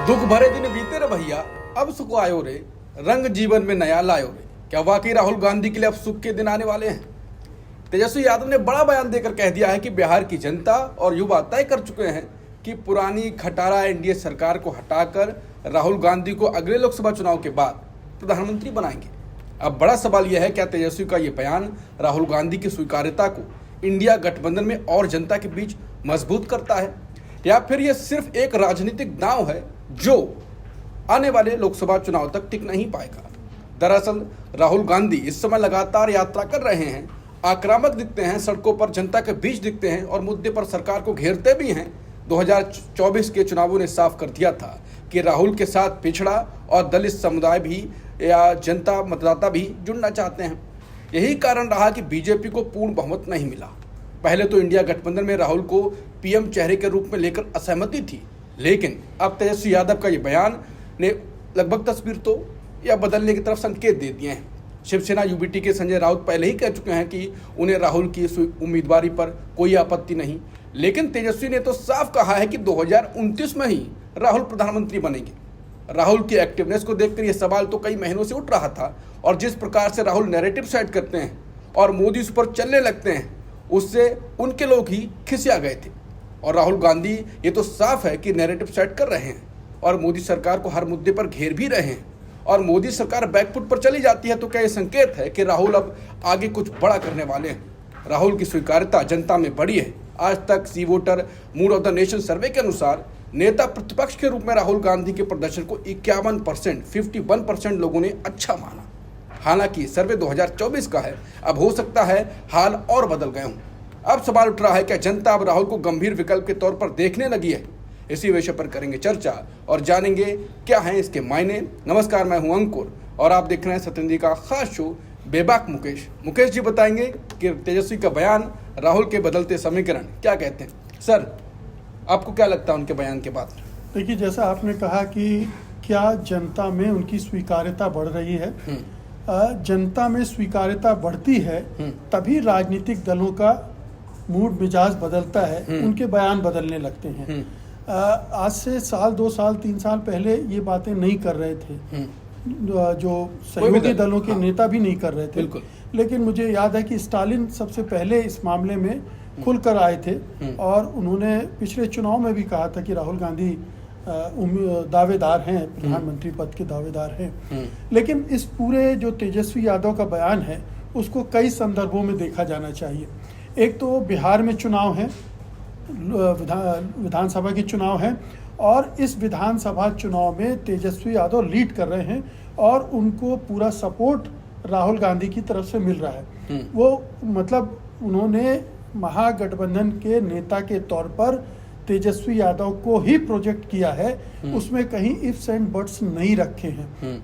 दुख भरे दिन बीते रे भैया, अब सुख आयो रे, रंग जीवन में नया लायो रे। क्या वाकई राहुल गांधी के लिए अब सुख के दिन आने वाले हैं? तेजस्वी यादव ने बड़ा बयान देकर कह दिया है कि बिहार की जनता और युवा तय कर चुके हैं कि पुरानी खटारा एनडीए सरकार को हटाकर राहुल गांधी को अगले लोकसभा चुनाव के बाद प्रधानमंत्री बनाएंगे। अब बड़ा सवाल यह है, क्या तेजस्वी का ये बयान राहुल गांधी की स्वीकार्यता को इंडिया गठबंधन में और जनता के बीच मजबूत करता है, या फिर यह सिर्फ एक राजनीतिक दांव है जो आने वाले लोकसभा चुनाव तक टिक नहीं पाएगा? दरअसल राहुल गांधी इस समय लगातार यात्रा कर रहे हैं, आक्रामक दिखते हैं, सड़कों पर जनता के बीच दिखते हैं और मुद्दे पर सरकार को घेरते भी हैं। 2024 के चुनावों ने साफ कर दिया था कि राहुल के साथ पिछड़ा और दलित समुदाय भी या जनता मतदाता भी जुड़ना चाहते हैं। यही कारण रहा कि बीजेपी को पूर्ण बहुमत नहीं मिला। पहले तो इंडिया गठबंधन में राहुल को पीएम चेहरे के रूप में लेकर असहमति थी, लेकिन अब तेजस्वी यादव का ये बयान ने लगभग तस्वीर तो या बदलने की तरफ संकेत दे दिए हैं। शिवसेना यूबीटी के संजय राउत पहले ही कह चुके हैं कि उन्हें राहुल की उम्मीदवारी पर कोई आपत्ति नहीं, लेकिन तेजस्वी ने तो साफ कहा है कि 2029 में ही राहुल प्रधानमंत्री बनेंगे। राहुल की एक्टिवनेस को देखकर यह सवाल तो कई महीनों से उठ रहा था, और जिस प्रकार से राहुल नैरेटिव सेट करते हैं और मोदी उस पर चलने लगते हैं, उससे उनके लोग ही खिसिया गए थे। और राहुल गांधी ये तो साफ है कि नैरेटिव सेट कर रहे हैं और मोदी सरकार को हर मुद्दे पर घेर भी रहे हैं, और मोदी सरकार बैकफुट पर चली जाती है तो क्या ये संकेत है कि राहुल अब आगे कुछ बड़ा करने वाले हैं? राहुल की स्वीकार्यता जनता में बढ़ी है। आज तक C voter mood of the nation survey के अनुसार नेता प्रतिपक्ष के रूप में राहुल गांधी के प्रदर्शन को 51% लोगों ने अच्छा माना। हालांकि सर्वे 2024 का है, अब हो सकता है हाल और बदल गए हों। अब सवाल उठ रहा है, क्या जनता अब राहुल को गंभीर विकल्प के तौर पर देखने लगी है? इसी विषय पर करेंगे चर्चा और जानेंगे क्या हैं इसके मायने। नमस्कार, मैं हूं अंकुर और आप देख रहे हैं सत्येंद्र का खास शो बेबाक मुकेश। मुकेश जी बताएंगे कि तेजस्वी का बयान, राहुल के बदलते समीकरण क्या कहते हैं। सर, आपको क्या लगता है उनके बयान के बाद? देखिए, जैसा आपने कहा कि क्या जनता में उनकी स्वीकार्यता बढ़ रही है। जनता में स्वीकार्यता बढ़ती है तभी राजनीतिक दलों का मूड मिजाज बदलता है, उनके बयान बदलने लगते हैं। आज से साल 2 साल 3 साल पहले ये बातें नहीं कर रहे थे, जो सहयोगी दलों के नेता भी नहीं कर रहे थे। लेकिन मुझे याद है कि स्टालिन सबसे पहले इस मामले में खुलकर आए थे और उन्होंने पिछले चुनाव में भी कहा था कि राहुल गांधी दावेदार हैं, प्रधानमंत्री पद के दावेदार हैं। लेकिन इस पूरे जो तेजस्वी यादव का बयान है उसको कई संदर्भों में देखा जाना चाहिए। एक तो बिहार में चुनाव है, विधानसभा के चुनाव हैं, और इस विधानसभा चुनाव में तेजस्वी यादव लीड कर रहे हैं और उनको पूरा सपोर्ट राहुल गांधी की तरफ से मिल रहा है। वो मतलब उन्होंने महागठबंधन के नेता के तौर पर तेजस्वी यादव को ही प्रोजेक्ट किया है, उसमें कहीं इफ्स एंड बट्स नहीं रखे हैं।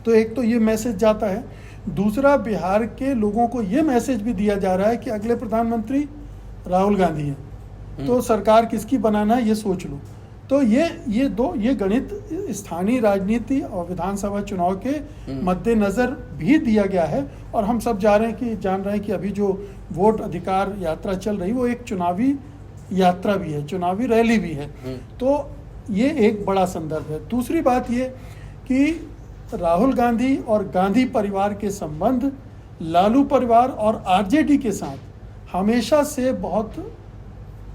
तो एक तो ये मैसेज जाता है। दूसरा, बिहार के लोगों को ये मैसेज भी दिया जा रहा है कि अगले प्रधानमंत्री राहुल गांधी हैं, तो सरकार किसकी बनाना है ये सोच लो। तो ये गणित स्थानीय राजनीति और विधानसभा चुनाव के मद्देनजर भी दिया गया है। और हम सब जान रहे हैं कि अभी जो वोट अधिकार यात्रा चल रही वो एक चुनावी यात्रा भी है, चुनावी रैली भी है। तो ये एक बड़ा संदर्भ है। दूसरी बात ये कि राहुल गांधी और गांधी परिवार के संबंध लालू परिवार और आरजेडी के साथ हमेशा से बहुत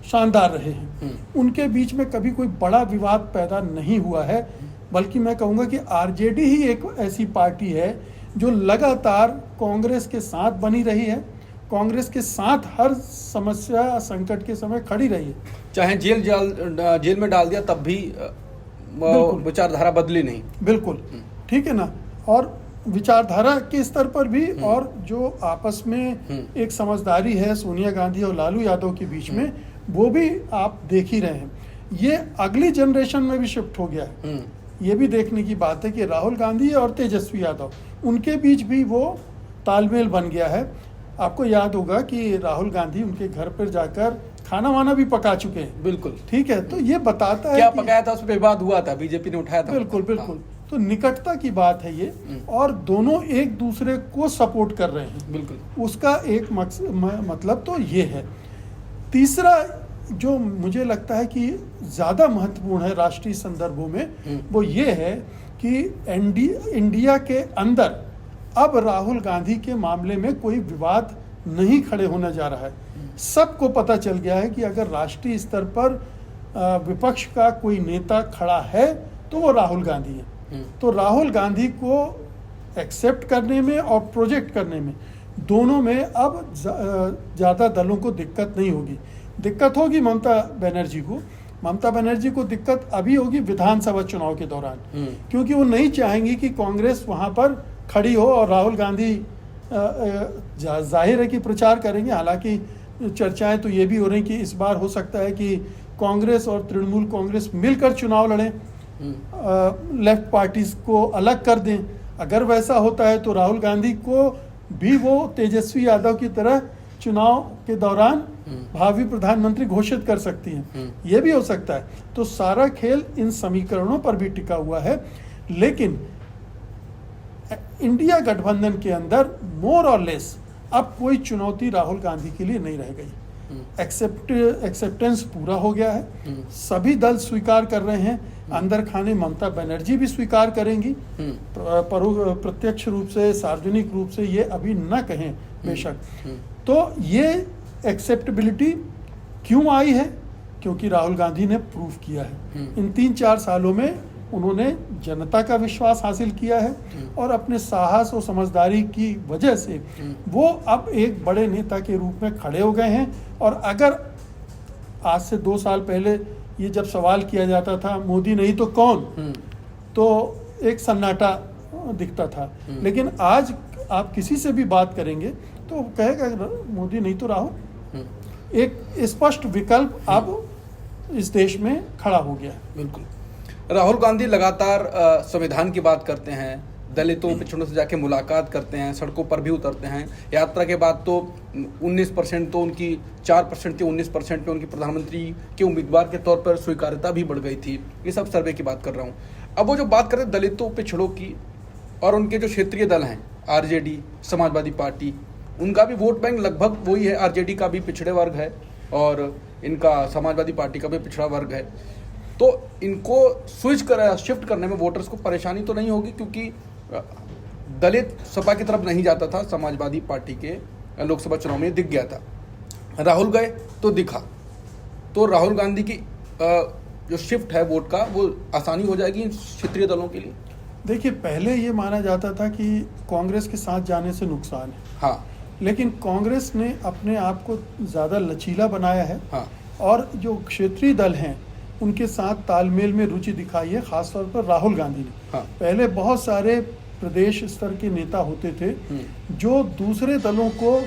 शानदार रहे हैं। उनके बीच में कभी कोई बड़ा विवाद पैदा नहीं हुआ है, बल्कि मैं कहूँगा कि आरजेडी ही एक ऐसी पार्टी है जो लगातार कांग्रेस के साथ बनी रही है, कांग्रेस के साथ हर समस्या संकट के समय खड़ी रही है। चाहे जेल में डाल दिया तब भी विचारधारा बदली नहीं। बिल्कुल ठीक है ना। और विचारधारा के स्तर पर भी, और जो आपस में एक समझदारी है सोनिया गांधी और लालू यादव के बीच में, वो भी आप देख ही रहे हैं। ये अगली जनरेशन में भी शिफ्ट हो गया है। ये भी देखने की बात है कि राहुल गांधी और तेजस्वी यादव, उनके बीच भी वो तालमेल बन गया है। आपको याद होगा कि राहुल गांधी उनके घर पर जाकर खाना वाना भी पका चुके हैं। बिल्कुल ठीक है। तो ये बताता है क्या पकाया था, उस पर विवाद हुआ था, बीजेपी ने उठाया था। बिल्कुल। तो निकटता की बात है ये, और दोनों एक दूसरे को सपोर्ट कर रहे हैं। बिल्कुल, उसका एक मतलब तो ये है। तीसरा जो मुझे लगता है कि ज़्यादा महत्वपूर्ण है राष्ट्रीय संदर्भों में, वो ये है कि इंडिया के अंदर अब राहुल गांधी के मामले में कोई विवाद नहीं खड़े होने जा रहा है। सबको पता चल गया है कि अगर राष्ट्रीय स्तर पर विपक्ष का कोई नेता खड़ा है तो वो राहुल गांधी है। तो राहुल गांधी को एक्सेप्ट करने में और प्रोजेक्ट करने में, दोनों में अब ज़्यादा दलों को दिक्कत नहीं होगी। दिक्कत होगी ममता बनर्जी को दिक्कत अभी होगी विधानसभा चुनाव के दौरान, क्योंकि वो नहीं चाहेंगी कि कांग्रेस वहाँ पर खड़ी हो और राहुल गांधी जाहिर है कि प्रचार करेंगे। हालांकि चर्चाएं तो ये भी हो रही कि इस बार हो सकता है कि कांग्रेस और तृणमूल कांग्रेस मिलकर चुनाव लड़ें, लेफ्ट पार्टीज को अलग कर दें। अगर वैसा होता है तो राहुल गांधी को भी वो तेजस्वी यादव की तरह चुनाव के दौरान भावी प्रधानमंत्री घोषित कर सकती हैं, ये भी हो सकता है। तो सारा खेल इन समीकरणों पर भी टिका हुआ है। लेकिन इंडिया गठबंधन के अंदर मोर और लेस अब कोई चुनौती राहुल गांधी के लिए नहीं रह गई। एक्सेप्टेंस पूरा हो गया है, सभी दल स्वीकार कर रहे हैं। अंदर खाने ममता बनर्जी भी स्वीकार करेंगी, प्रत्यक्ष रूप से, सार्वजनिक रूप से ये अभी न कहें बेशक। तो ये एक्सेप्टेबिलिटी क्यों आई है? क्योंकि राहुल गांधी ने प्रूव किया है। इन 3-4 सालों में उन्होंने जनता का विश्वास हासिल किया है और अपने साहस और समझदारी की वजह से वो अब एक बड़े नेता के रूप में खड़े हो गए हैं। और अगर आज से 2 साल पहले ये जब सवाल किया जाता था मोदी नहीं तो कौन, तो एक सन्नाटा दिखता था। लेकिन आज आप किसी से भी बात करेंगे तो कहेगा मोदी नहीं तो राहुल। एक स्पष्ट विकल्प अब इस देश में खड़ा हो गया है। बिल्कुल। राहुल गांधी लगातार संविधान की बात करते हैं, दलितों पिछड़ों से जाके मुलाकात करते हैं, सड़कों पर भी उतरते हैं। यात्रा के बाद तो 19% तो उनकी 4% थी, 19% पे उनकी प्रधानमंत्री के उम्मीदवार के तौर पर स्वीकार्यता भी बढ़ गई थी। ये सब सर्वे की बात कर रहा हूँ। अब वो जो बात करते हैं दलितों पिछड़ों की, और उनके जो क्षेत्रीय दल हैं आरजेडी, समाजवादी पार्टी, उनका भी वोट बैंक लगभग वही है। आरजेडी का भी पिछड़े वर्ग है और इनका समाजवादी पार्टी का भी पिछड़ा वर्ग है। तो इनको शिफ्ट करने में वोटर्स को परेशानी तो नहीं होगी, क्योंकि दलित सपा की तरफ नहीं जाता था, समाजवादी पार्टी के लोकसभा चुनाव में दिख गया था। राहुल गए तो दिखा। तो राहुल गांधी की जो शिफ्ट है वोट का, वो आसानी हो जाएगी क्षेत्रीय दलों के लिए। देखिए, पहले ये माना जाता था कि कांग्रेस के साथ जाने से नुकसान है। हाँ। लेकिन कांग्रेस ने अपने आप को ज़्यादा लचीला बनाया है। हाँ। और जो क्षेत्रीय दल हैं उनके साथ तालमेल में रुचि दिखाई है, खासतौर पर राहुल गांधी ने। हाँ। पहले बहुत सारे प्रदेश स्तर के नेता होते थे जो दूसरे दलों को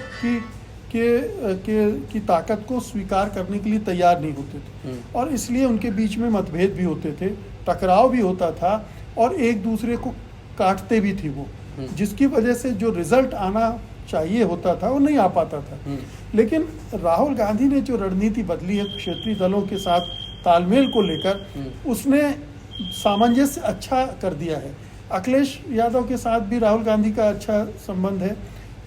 की ताकत को स्वीकार करने के लिए तैयार नहीं होते थे, और इसलिए उनके बीच में मतभेद भी होते थे, टकराव भी होता था और एक दूसरे को काटते भी थे वो, जिसकी वजह से जो रिजल्ट आना चाहिए होता था वो नहीं आ पाता था। लेकिन राहुल गांधी ने जो रणनीति बदली है क्षेत्रीय दलों के साथ तालमेल को लेकर, उसने सामंजस्य अच्छा कर दिया है। अखिलेश यादव के साथ भी राहुल गांधी का अच्छा संबंध है,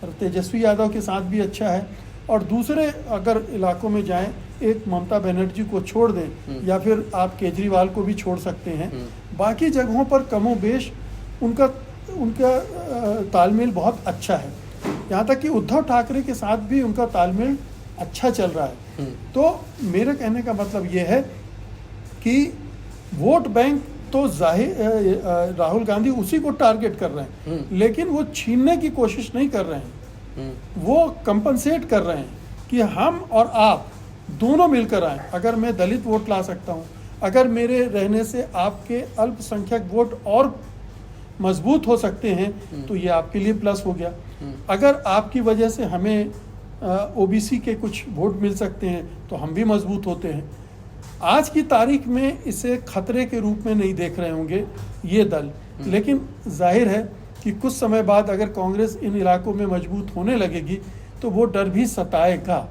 और तेजस्वी यादव के साथ भी अच्छा है। और दूसरे अगर इलाकों में जाएं, एक ममता बनर्जी को छोड़ दें या फिर आप केजरीवाल को भी छोड़ सकते हैं, बाकी जगहों पर कमोबेश उनका तालमेल बहुत अच्छा है। यहाँ तक कि उद्धव ठाकरे के साथ भी उनका तालमेल अच्छा चल रहा है। तो मेरे कहने का मतलब ये है कि वोट बैंक तो जाहिर राहुल गांधी उसी को टारगेट कर रहे हैं, लेकिन वो छीनने की कोशिश नहीं कर रहे हैं, वो कंपनसेट कर रहे हैं कि हम और आप दोनों मिलकर आए। अगर मैं दलित वोट ला सकता हूँ, अगर मेरे रहने से आपके अल्पसंख्यक वोट और मजबूत हो सकते हैं, तो ये आपके लिए प्लस हो गया। अगर आपकी वजह से हमें ओबीसी के कुछ वोट मिल सकते हैं, तो हम भी मजबूत होते हैं। आज की तारीख में इसे खतरे के रूप में नहीं देख रहे होंगे ये दल, लेकिन जाहिर है कि कुछ समय बाद अगर कांग्रेस इन इलाकों में मजबूत होने लगेगी तो वो डर भी सताएगा।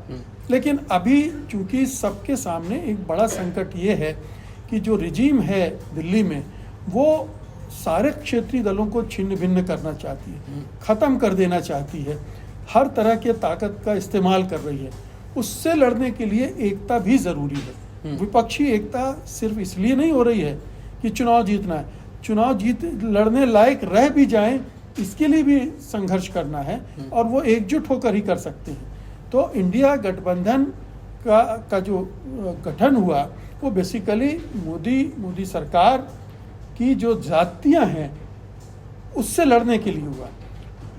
लेकिन अभी चूंकि सबके सामने एक बड़ा संकट ये है कि जो रिजीम है दिल्ली में, वो सारे क्षेत्रीय दलों को छिन्न भिन्न करना चाहती है, ख़त्म कर देना चाहती है, हर तरह के ताकत का इस्तेमाल कर रही है। उससे लड़ने के लिए एकता भी जरूरी है। विपक्षी एकता सिर्फ इसलिए नहीं हो रही है कि चुनाव जीतना है, चुनाव लड़ने लायक रह भी जाएं, इसके लिए भी संघर्ष करना है और वो एकजुट होकर ही कर सकते हैं। तो इंडिया गठबंधन का जो गठन हुआ वो बेसिकली मोदी सरकार की जो जातियां हैं उससे लड़ने के लिए हुआ।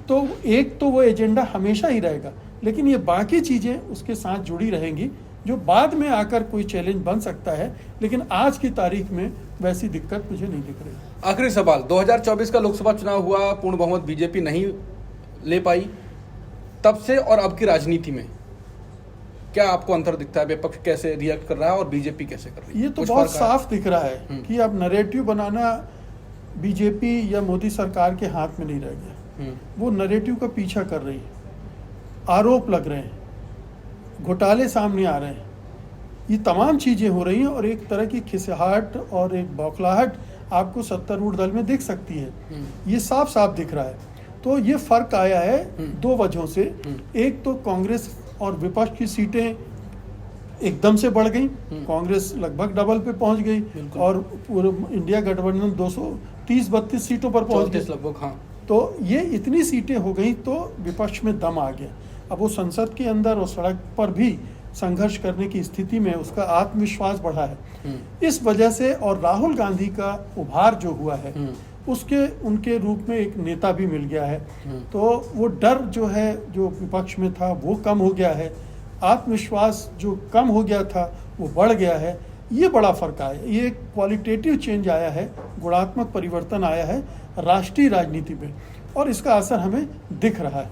तो एक तो वो एजेंडा हमेशा ही रहेगा, लेकिन ये बाकी चीज़ें उसके साथ जुड़ी रहेंगी जो बाद में आकर कोई चैलेंज बन सकता है, लेकिन आज की तारीख में वैसी दिक्कत मुझे नहीं दिख रही। आखिरी सवाल, 2024 का लोकसभा चुनाव हुआ, पूर्ण बहुमत बीजेपी नहीं ले पाई, तब से और अब की राजनीति में क्या आपको अंतर दिखता है? विपक्ष कैसे रिएक्ट कर रहा है और बीजेपी कैसे कर रही है? ये तो बहुत साफ दिख रहा है कि अब नैरेटिव बनाना बीजेपी या मोदी सरकार के हाथ में नहीं रह गया। वो नैरेटिव का पीछा कर रही है, आरोप लग रहे हैं, घोटाले सामने आ रहे हैं, ये तमाम चीज़ें हो रही हैं और एक तरह की खिसियाहट और एक बौखलाहट आपको सत्तारूढ़ दल में दिख सकती है। ये साफ साफ दिख रहा है। तो ये फर्क आया है दो वजहों से। एक तो कांग्रेस और विपक्ष की सीटें एकदम से बढ़ गई, कांग्रेस लगभग डबल पे पहुंच गई और पूरे इंडिया गठबंधन 230-32 सीटों पर पहुंच गई लगभग। हाँ, तो ये इतनी सीटें हो गई तो विपक्ष में दम आ गया। अब वो संसद के अंदर और सड़क पर भी संघर्ष करने की स्थिति में उसका आत्मविश्वास बढ़ा है। इस वजह से और राहुल गांधी का उभार जो हुआ है उसके उनके रूप में एक नेता भी मिल गया है। तो वो डर जो है जो विपक्ष में था वो कम हो गया है, आत्मविश्वास जो कम हो गया था वो बढ़ गया है। ये बड़ा फर्क आया, ये क्वालिटेटिव चेंज आया है, गुणात्मक परिवर्तन आया है राष्ट्रीय राजनीति में और इसका असर हमें दिख रहा है।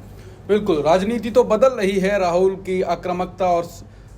बिल्कुल, राजनीति तो बदल रही है। राहुल की आक्रामकता और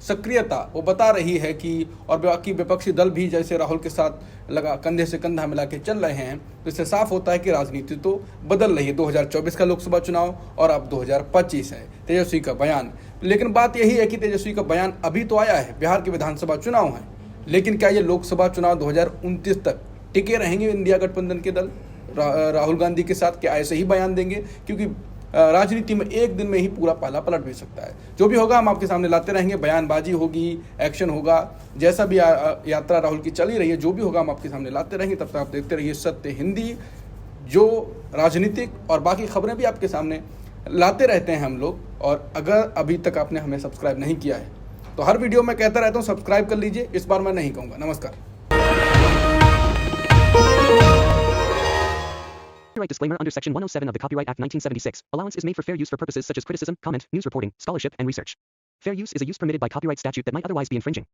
सक्रियता वो बता रही है कि और बाकी विपक्षी दल भी जैसे राहुल के साथ लगा कंधे से कंधा मिला के चल रहे हैं, तो इससे साफ होता है कि राजनीति तो बदल रही है। 2024 का लोकसभा चुनाव और अब 2025 है। तेजस्वी का बयान, लेकिन बात यही है कि तेजस्वी का बयान अभी तो आया है, बिहार के विधानसभा चुनाव है, लेकिन क्या ये लोकसभा चुनाव 2029 तक टिके रहेंगे इंडिया गठबंधन के दल राहुल गांधी के साथ? क्या ऐसे ही बयान देंगे? क्योंकि राजनीति में एक दिन में ही पूरा पाला पलट भी सकता है। जो भी होगा हम आपके सामने लाते रहेंगे, बयानबाजी होगी, एक्शन होगा, जैसा भी यात्रा राहुल की चली रही है, जो भी होगा हम आपके सामने लाते रहेंगे। तब तक आप देखते रहिए सत्य हिंदी, जो राजनीतिक और बाकी खबरें भी आपके सामने लाते रहते हैं हम लोग। और अगर अभी तक आपने हमें सब्सक्राइब नहीं किया है तो हर वीडियो में कहता रहता हूँ सब्सक्राइब कर लीजिए, इस बार मैं नहीं कहूँगा। नमस्कार। Copyright disclaimer under Section 107 of the Copyright Act 1976. Allowance is made for fair use for purposes such as criticism, comment, news reporting, scholarship, and research. Fair use is a use permitted by copyright statute that might otherwise be infringing.